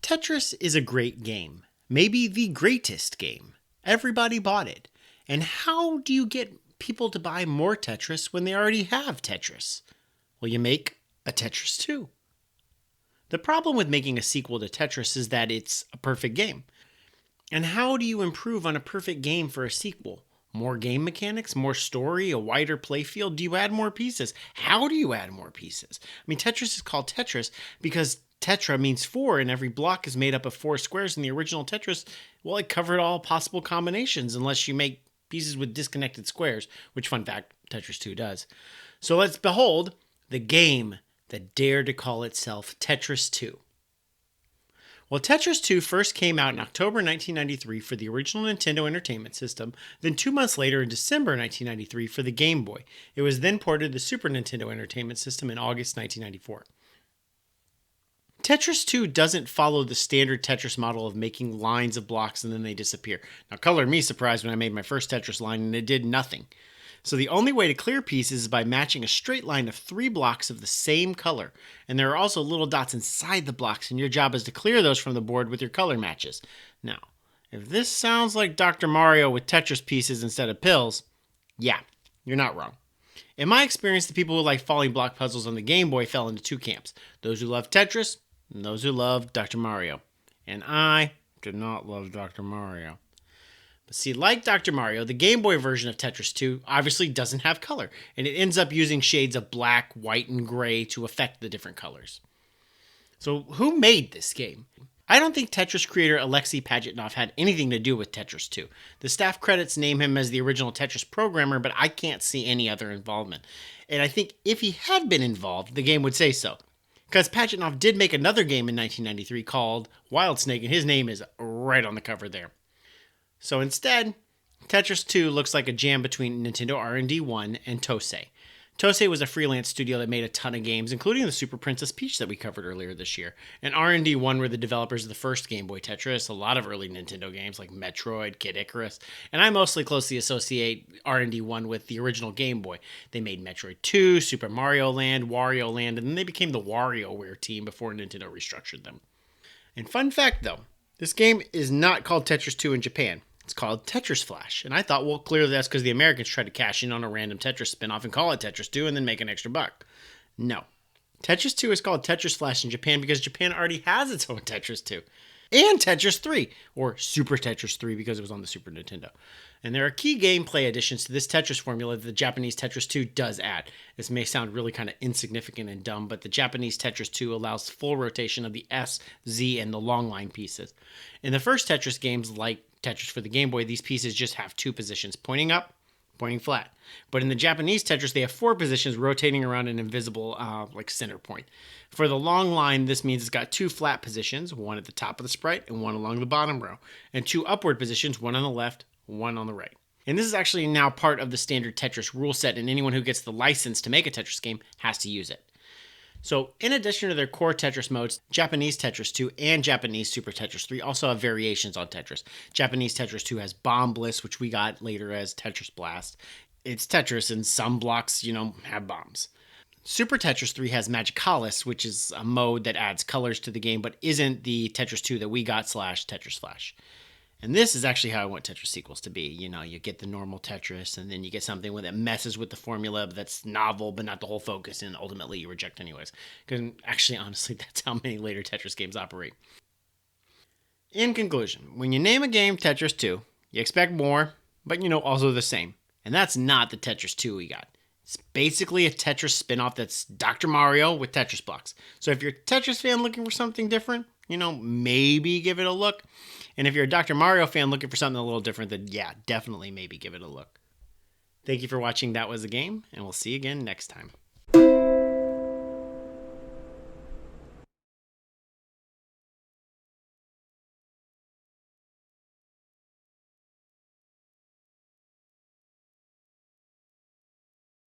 Tetris is a great game, maybe the greatest game. Everybody bought it. And how do you get people to buy more Tetris when they already have Tetris? Well, you make a Tetris 2. The problem with making a sequel to Tetris is that it's a perfect game. And how do you improve on a perfect game for a sequel? More game mechanics, more story, a wider playfield? Do you add more pieces? How do you add more pieces? I mean, Tetris is called Tetris because tetra means 4 and every block is made up of 4 squares. In the original Tetris, well, it covered all possible combinations unless you make pieces with disconnected squares, which, fun fact, Tetris 2 does. So let's behold the game that dared to call itself Tetris 2. Well, Tetris 2 first came out in October 1993 for the original Nintendo Entertainment System, then 2 months later in December 1993 for the Game Boy. It was then ported to the Super Nintendo Entertainment System in August 1994. Tetris 2 doesn't follow the standard Tetris model of making lines of blocks and then they disappear. Now, color me surprised when I made my first Tetris line and it did nothing. So the only way to clear pieces is by matching a straight line of 3 blocks of the same color. And there are also little dots inside the blocks, and your job is to clear those from the board with your color matches. Now, if this sounds like Dr. Mario with Tetris pieces instead of pills, yeah, you're not wrong. In my experience, the people who like falling block puzzles on the Game Boy fell into 2 camps. Those who love Tetris, and those who love Dr. Mario. And I did not love Dr. Mario. But see, like Dr. Mario, the Game Boy version of Tetris 2 obviously doesn't have color, and it ends up using shades of black, white, and gray to affect the different colors. So who made this game? I don't think Tetris creator Alexei Pajitnov had anything to do with Tetris 2. The staff credits name him as the original Tetris programmer, but I can't see any other involvement. And I think if he had been involved, the game would say so. Because Pajitnov did make another game in 1993 called Wild Snake, and his name is right on the cover there. So instead, Tetris 2 looks like a jam between Nintendo R&D 1 and Tosei. Tosei was a freelance studio that made a ton of games, including the Super Princess Peach that we covered earlier this year. And R&D 1 were the developers of the first Game Boy Tetris, a lot of early Nintendo games like Metroid, Kid Icarus, and I mostly closely associate R&D 1 with the original Game Boy. They made Metroid 2, Super Mario Land, Wario Land, and then they became the WarioWare team before Nintendo restructured them. And fun fact though, this game is not called Tetris 2 in Japan. It's called Tetris Flash. And I thought, well, clearly that's because the Americans tried to cash in on a random Tetris spinoff and call it Tetris 2 and then make an extra buck. No. Tetris 2 is called Tetris Flash in Japan because Japan already has its own Tetris 2. And Tetris 3, or Super Tetris 3 because it was on the Super Nintendo. And there are key gameplay additions to this Tetris formula that the Japanese Tetris 2 does add. This may sound really kind of insignificant and dumb, but the Japanese Tetris 2 allows full rotation of the S, Z, and the long line pieces. In the first Tetris games, like Tetris for the Game Boy, these pieces just have 2 positions, pointing up, pointing flat. But in the Japanese Tetris, they have 4 positions rotating around an invisible center point. For the long line, this means it's got 2 flat positions, one at the top of the sprite and one along the bottom row, and 2 upward positions, one on the left, one on the right. And this is actually now part of the standard Tetris rule set, and anyone who gets the license to make a Tetris game has to use it. So, in addition to their core Tetris modes, Japanese Tetris 2 and Japanese Super Tetris 3 also have variations on Tetris. Japanese Tetris 2 has Bomb Bliss, which we got later as Tetris Blast. It's Tetris, and some blocks, have bombs. Super Tetris 3 has Magicalis, which is a mode that adds colors to the game, but isn't the Tetris 2 that we got / Tetris Flash. And this is actually how I want Tetris sequels to be. You get the normal Tetris, and then you get something that messes with the formula that's novel, but not the whole focus, and ultimately you reject anyways. Because actually, honestly, that's how many later Tetris games operate. In conclusion, when you name a game Tetris 2, you expect more, but also the same. And that's not the Tetris 2 we got. It's basically a Tetris spin-off that's Dr. Mario with Tetris blocks. So if you're a Tetris fan looking for something different, maybe give it a look. And if you're a Dr. Mario fan looking for something a little different, then yeah, definitely maybe give it a look. Thank you for watching That Was a Game, and we'll see you again next time.